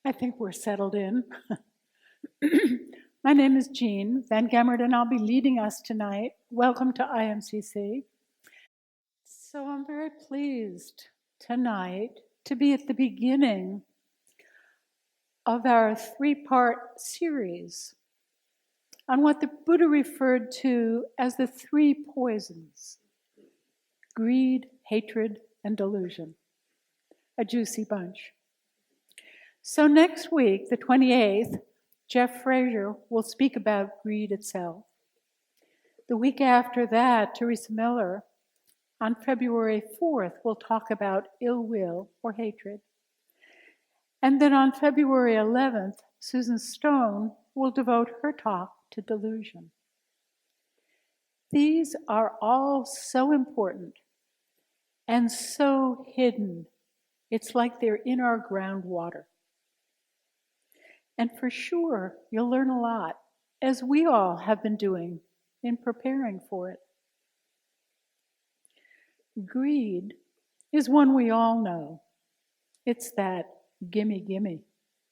I think we're settled in. My name is Jeanne Van Gemert, and I'll be leading us tonight. Welcome to IMCC. So I'm very pleased tonight to be at the beginning of our three-part series on what the Buddha referred to as the three poisons: greed, hatred, and delusion. A juicy bunch. So next week, the 28th, Jeff Frazier will speak about greed itself. The week after that, Teresa Miller, on February 4th, will talk about ill will or hatred. And then on February 11th, Susan Stone will devote her talk to delusion. These are all so important and so hidden. It's like they're in our groundwater. And for sure, you'll learn a lot, as we all have been doing in preparing for it. Greed is one we all know. It's that gimme, gimme,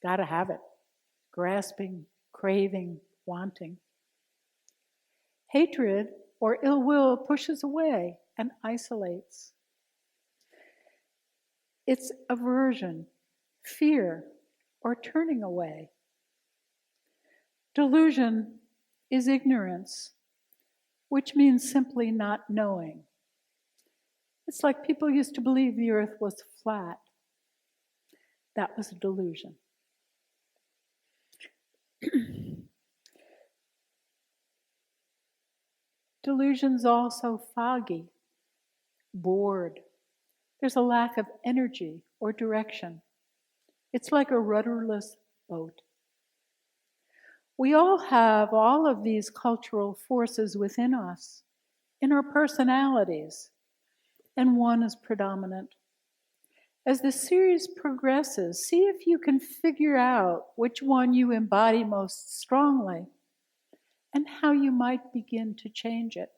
gotta have it, grasping, craving, wanting. Hatred or ill will pushes away and isolates. It's aversion, fear, or turning away. Delusion is ignorance, which means simply not knowing. It's like people used to believe the earth was flat. That was a delusion. Delusion's also foggy, bored. There's a lack of energy or direction. It's like a rudderless boat. We all have all of these cultural forces within us, in our personalities, and one is predominant. As the series progresses, see if you can figure out which one you embody most strongly and how you might begin to change it.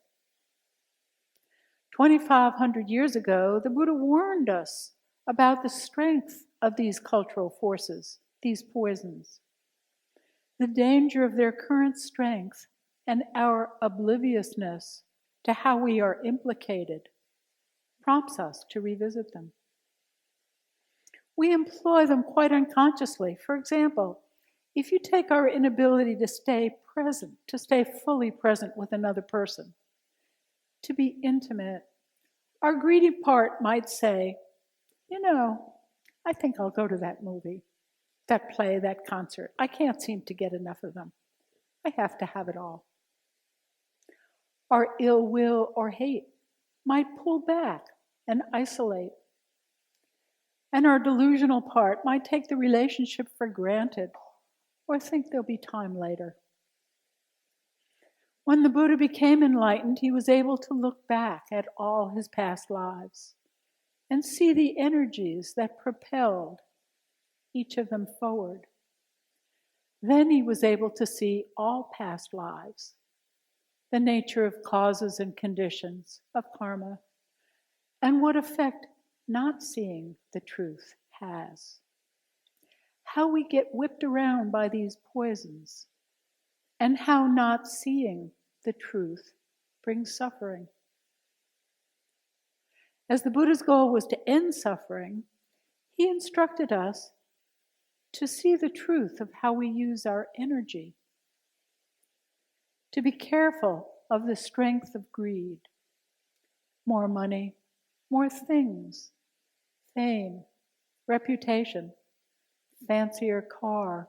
2,500 years ago, the Buddha warned us about the strength of these cultural forces, these poisons, the danger of their current strength, and our obliviousness to how we are implicated prompts us to revisit them. We employ them quite unconsciously. For example, if you take our inability to stay present, to stay fully present with another person, to be intimate, our greedy part might say, I think I'll go to that movie, that play, that concert. I can't seem to get enough of them. I have to have it all. Our ill will or hate might pull back and isolate. And our delusional part might take the relationship for granted or think there'll be time later. When the Buddha became enlightened, he was able to look back at all his past lives and see the energies that propelled each of them forward. Then he was able to see all past lives, the nature of causes and conditions of karma, and what effect not seeing the truth has. How we get whipped around by these poisons, and how not seeing the truth brings suffering. As the Buddha's goal was to end suffering, he instructed us to see the truth of how we use our energy, to be careful of the strength of greed. More money, more things, fame, reputation, fancier car,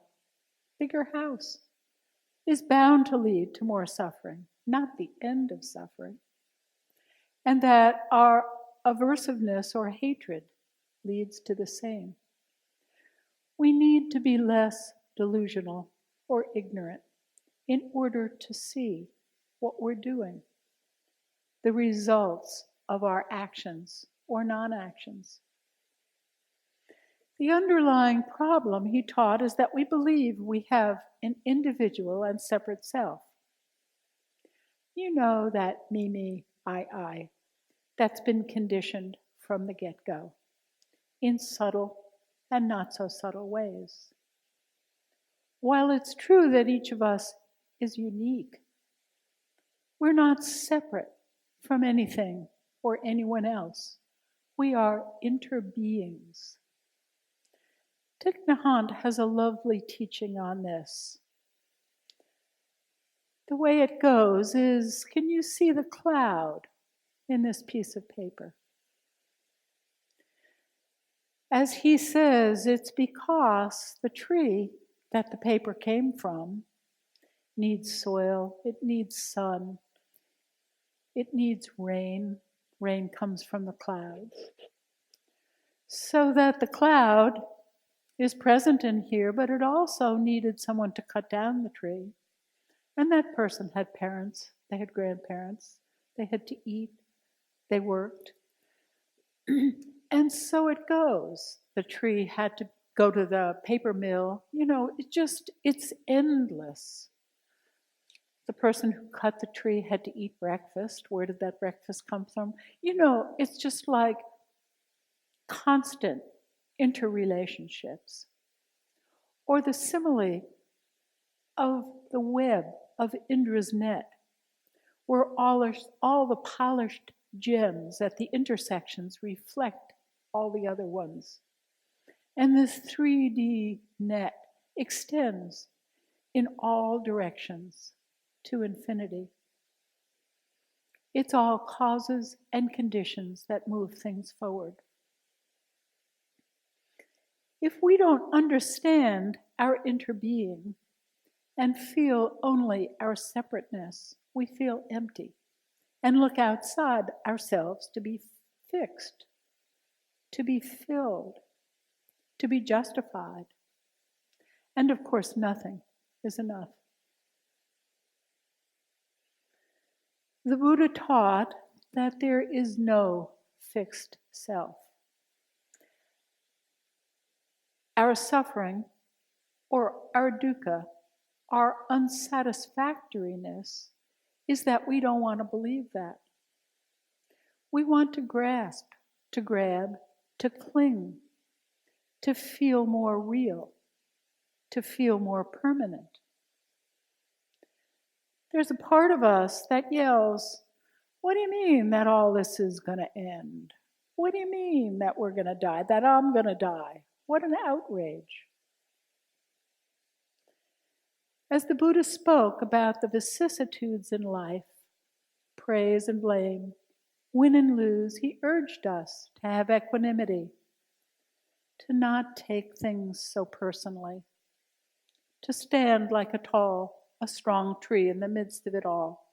bigger house, is bound to lead to more suffering, not the end of suffering. And that our aversiveness or hatred leads to the same. We need to be less delusional or ignorant in order to see what we're doing, the results of our actions or non-actions. The underlying problem, he taught, is that we believe we have an individual and separate self. You know that me, I, that's been conditioned from the get-go in subtle and not so subtle ways. while it's true that each of us is unique, we're not separate from anything or anyone else. We are interbeings. Thich Nhat Hanh has a lovely teaching on this. The way it goes is, can you see the cloud in this piece of paper? As he says, it's because the tree that the paper came from needs soil, it needs sun, it needs rain. Rain comes from the clouds. So that the cloud is present in here, but it also needed someone to cut down the tree. And that person had parents, they had grandparents, they had to eat, they worked. And so it goes. The tree had to go to the paper mill. It's endless. The person who cut the tree had to eat breakfast. Where did that breakfast come from? It's just like constant interrelationships. Or the simile of the web of Indra's net, where all the polished gems at the intersections reflect all the other ones. And this 3D net extends in all directions to infinity. It's all causes and conditions that move things forward. If we don't understand our interbeing and feel only our separateness, we feel empty and look outside ourselves to be fixed, to be filled, to be justified. And of course, nothing is enough. The Buddha taught that there is no fixed self. Our suffering, or our dukkha, our unsatisfactoriness, is that we don't want to believe that. We want to grasp, to grab, to cling, to feel more real, to feel more permanent. There's a part of us that yells, what do you mean that all this is going to end? What do you mean that we're going to die, that I'm going to die? What an outrage. As the Buddha spoke about the vicissitudes in life, praise and blame, win and lose, he urged us to have equanimity, to not take things so personally, to stand like a strong tree in the midst of it all.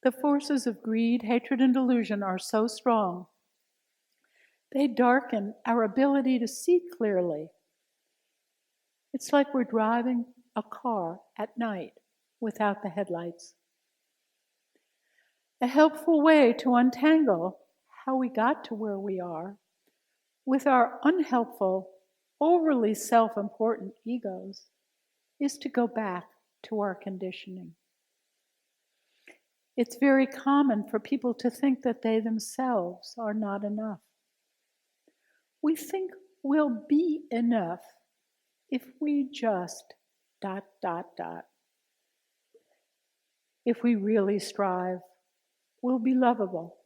The forces of greed, hatred, and delusion are so strong. They darken our ability to see clearly. It's like we're driving a car at night without the headlights. A helpful way to untangle how we got to where we are with our unhelpful, overly self-important egos is to go back to our conditioning. It's very common for people to think that they themselves are not enough. We think we'll be enough if we just ... If we really strive, we'll be lovable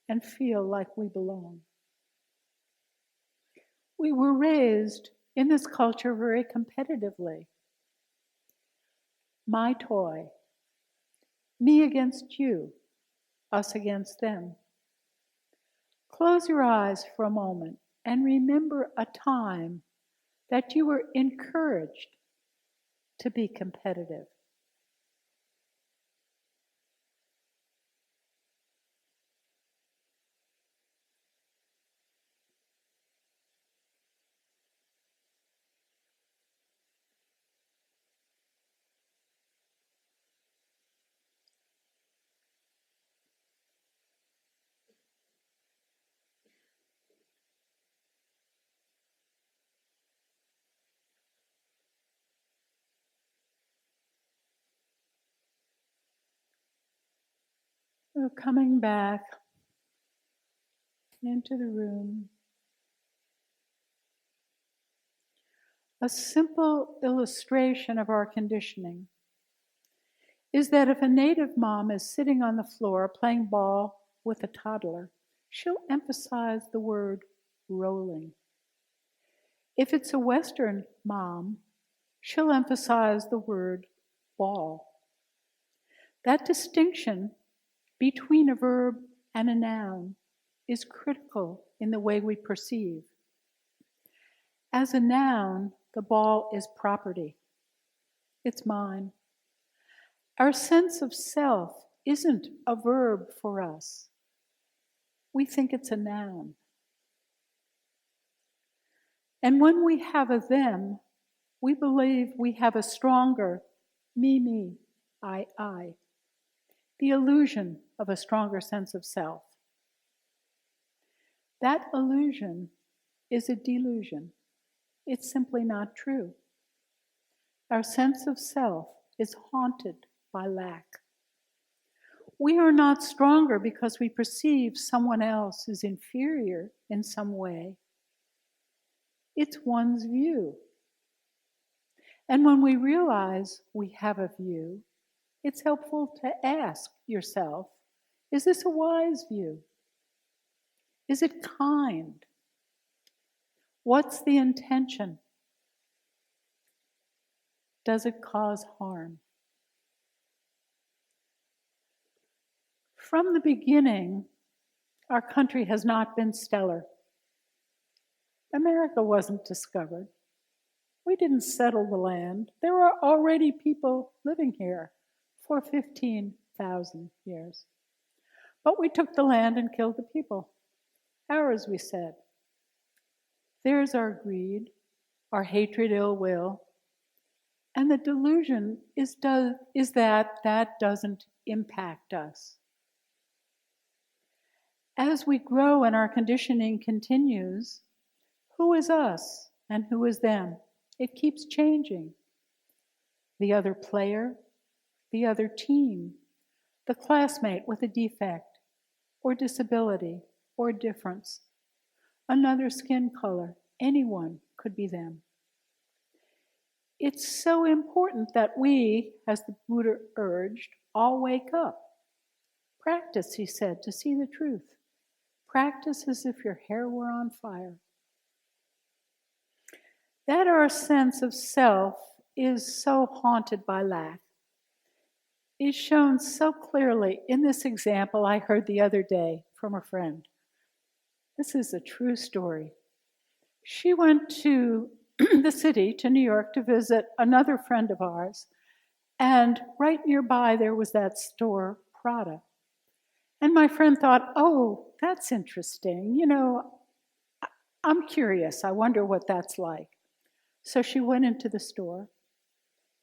and feel like we belong. We were raised in this culture very competitively. My toy, me against you, us against them. Close your eyes for a moment and remember a time that you were encouraged to be competitive. So coming back into the room, A simple illustration of our conditioning is that if a native mom is sitting on the floor playing ball with a toddler, she'll emphasize the word rolling. If it's a Western mom, she'll emphasize the word ball. That distinction between a verb and a noun is critical in the way we perceive. As a noun, the ball is property. It's mine. Our sense of self isn't a verb for us. We think it's a noun. And when we have a them, we believe we have a stronger me, I. The illusion of a stronger sense of self. That illusion is a delusion. It's simply not true. Our sense of self is haunted by lack. We are not stronger because we perceive someone else as inferior in some way. It's one's view. And when we realize we have a view, it's helpful to ask yourself, is this a wise view? Is it kind? What's the intention? Does it cause harm? From the beginning, our country has not been stellar. America wasn't discovered. We didn't settle the land. There were already people living here for 15,000 years. But we took the land and killed the people. Ours, we said. There's our greed, our hatred, ill will. And the delusion is that doesn't impact us. As we grow and our conditioning continues, who is us and who is them? It keeps changing. The other player, the other team, the classmate with a defect or disability or difference, another skin color, anyone could be them. It's so important that we, as the Buddha urged, all wake up. Practice, he said, to see the truth. Practice as if your hair were on fire. That our sense of self is so haunted by lack is shown so clearly in this example I heard the other day from a friend. This is a true story. She went to the city, to New York, to visit another friend of ours, and right nearby there was that store, Prada. And my friend thought, oh, that's interesting. You know, I'm curious. I wonder what that's like. So she went into the store,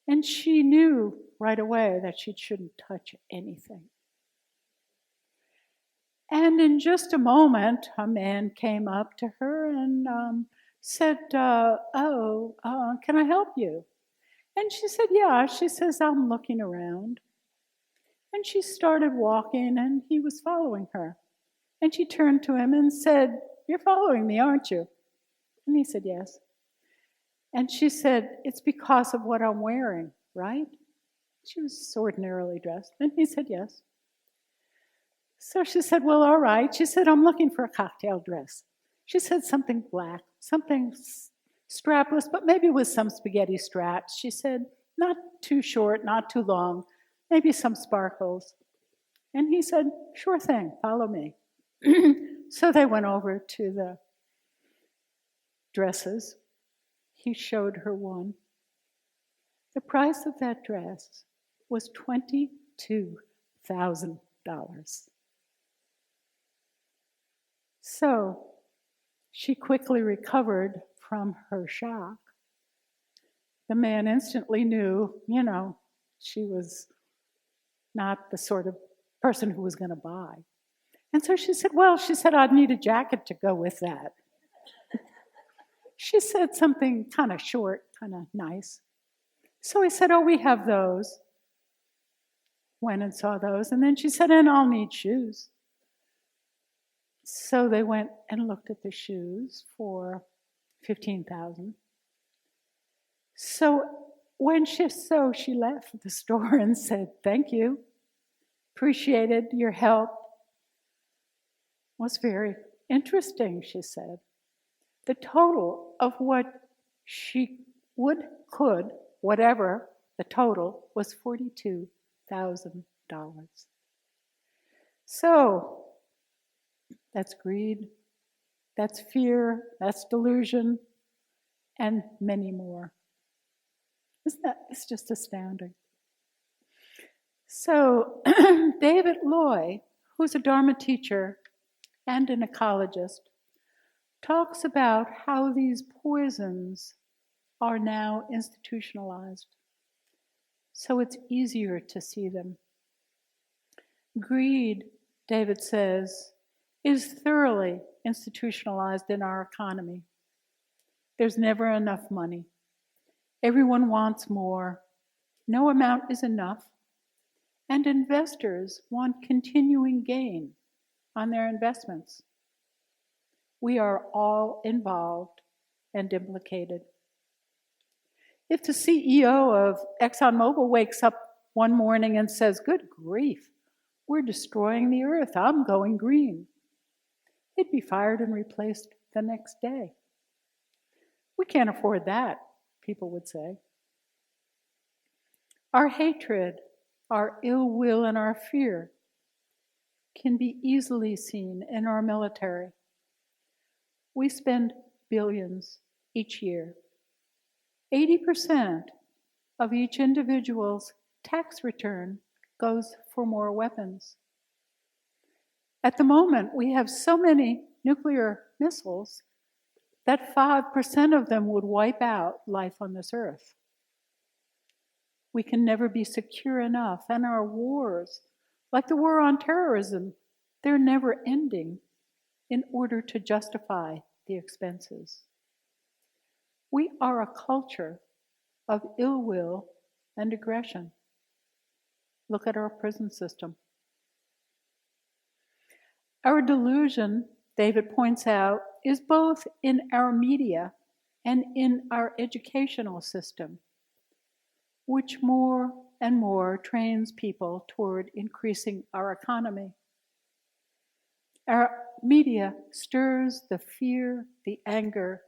and she knew right away that she shouldn't touch anything. And in just a moment, a man came up to her and said, can I help you? And she said, yeah. She says, I'm looking around. And she started walking, and he was following her. And she turned to him and said, you're following me, aren't you? And he said, yes. And she said, it's because of what I'm wearing, right? She was ordinarily dressed. And he said, yes. So she said, well, all right. She said, I'm looking for a cocktail dress. She said something black, something strapless, but maybe with some spaghetti straps. She said, not too short, not too long, maybe some sparkles. And he said, sure thing, follow me. So they went over to the dresses. He showed her one. The price of that dress was $22,000. So she quickly recovered from her shock. The man instantly knew, she was not the sort of person who was going to buy. And so she said, I'd need a jacket to go with that. She said something kind of short, kind of nice. So he said, we have those. Went and saw those. And then she said, and I'll need shoes. So they went and looked at the shoes for $15,000. So she left the store and said, "Thank you, appreciated your help." It was very interesting, she said. The total of what she could, whatever the total, was $42,000. So that's greed, that's fear, that's delusion, and many more. It's just astounding. So David Loy, who's a Dharma teacher and an ecologist, talks about how these poisons are now institutionalized, so it's easier to see them. Greed, David says, is thoroughly institutionalized in our economy. There's never enough money. Everyone wants more. No amount is enough. And investors want continuing gain on their investments. We are all involved and implicated. If the CEO of ExxonMobil wakes up one morning and says, "Good grief, we're destroying the earth, I'm going green," he'd be fired and replaced the next day. We can't afford that, people would say. Our hatred, our ill will, and our fear can be easily seen in our military. We spend billions each year. 80% of each individual's tax return goes for more weapons. At the moment, we have so many nuclear missiles that 5% of them would wipe out life on this earth. We can never be secure enough, and our wars, like the war on terrorism, they're never ending in order to justify the expenses. We are a culture of ill will and aggression. Look at our prison system. Our delusion, David points out, is both in our media and in our educational system, which more and more trains people toward increasing our economy. Our media stirs the fear, the anger,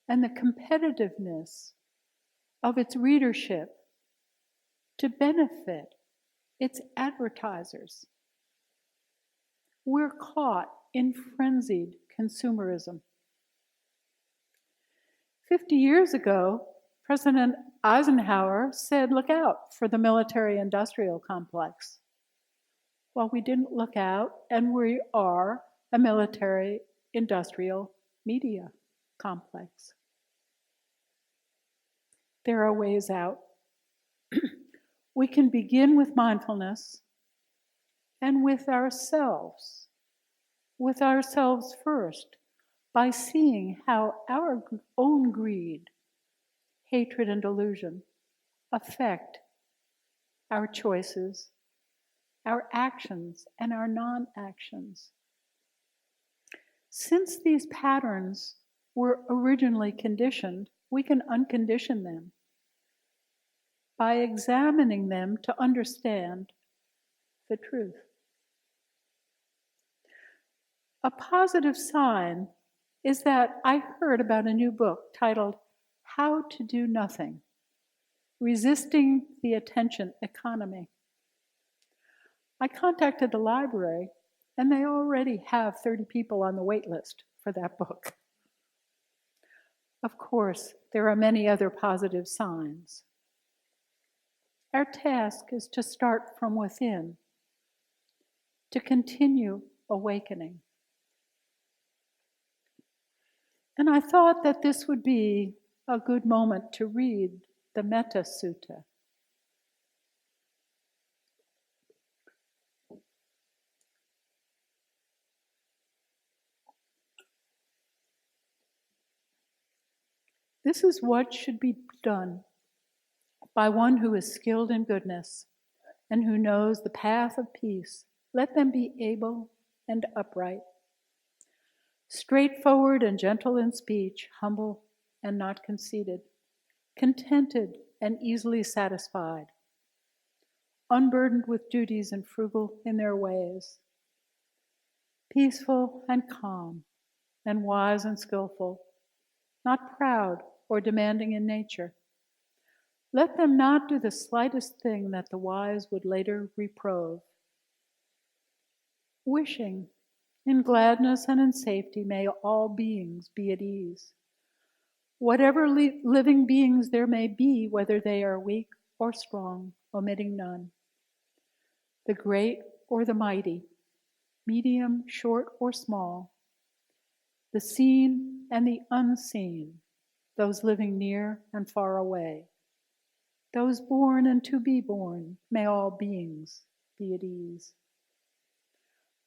and the competitiveness of its readership to benefit its advertisers. We're caught in frenzied consumerism. 50 years ago, President Eisenhower said, "Look out for the military-industrial complex." Well, we didn't look out, and we are a military-industrial media complex. There are ways out. We can begin with mindfulness and with ourselves first, by seeing how our own greed, hatred, and delusion affect our choices, our actions, and our non-actions. Since these patterns were originally conditioned, we can uncondition them by examining them to understand the truth. A positive sign is that I heard about a new book titled "How to Do Nothing: Resisting the Attention Economy." I contacted the library, and they already have 30 people on the wait list for that book. Of course, there are many other positive signs. Our task is to start from within, to continue awakening. And I thought that this would be a good moment to read the Metta Sutta. This is what should be done by one who is skilled in goodness and who knows the path of peace. Let them be able and upright, straightforward and gentle in speech, humble and not conceited, contented and easily satisfied, unburdened with duties and frugal in their ways, peaceful and calm, and wise and skillful, not proud or demanding in nature. Let them not do the slightest thing that the wise would later reprove. Wishing, in gladness and in safety, may all beings be at ease. Whatever living beings there may be, whether they are weak or strong, omitting none. The great or the mighty, medium, short, or small, the seen and the unseen, those living near and far away, those born and to be born, may all beings be at ease.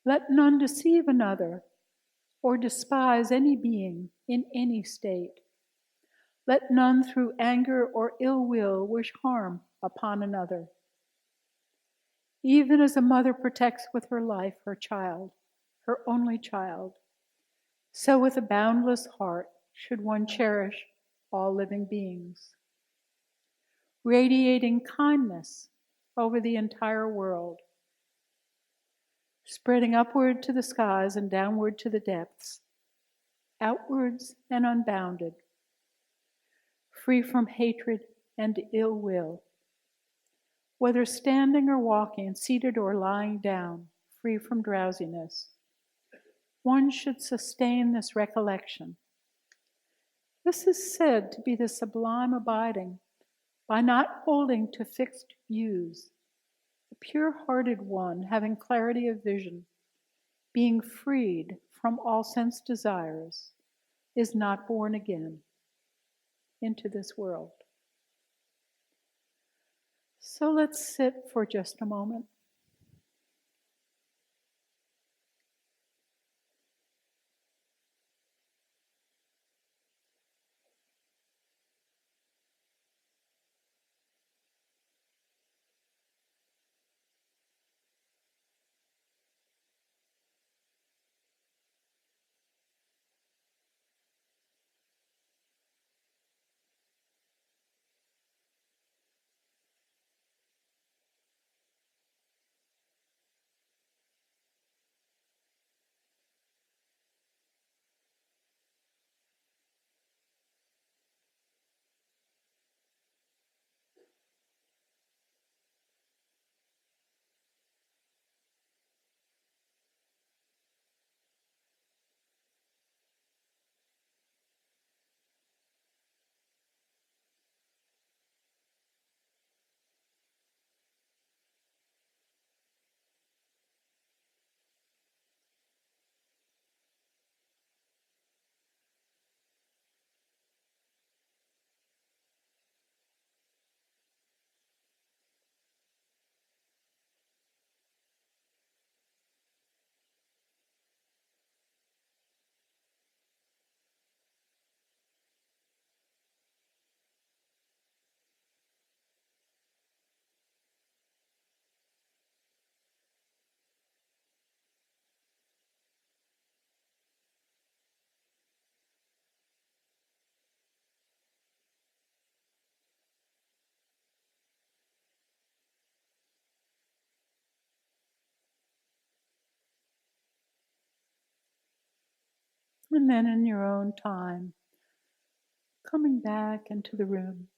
Let none deceive another or despise any being in any state. Let none through anger or ill will wish harm upon another. Even as a mother protects with her life her child, her only child, so with a boundless heart should one cherish all living beings, radiating kindness over the entire world, spreading upward to the skies and downward to the depths, outwards and unbounded, free from hatred and ill will, whether standing or walking, seated or lying down, free from drowsiness. One should sustain this recollection. This is said to be the sublime abiding by not holding to fixed views, the pure-hearted one having clarity of vision, being freed from all sense desires, is not born again into this world. So let's sit for just a moment. And then in your own time, coming back into the room.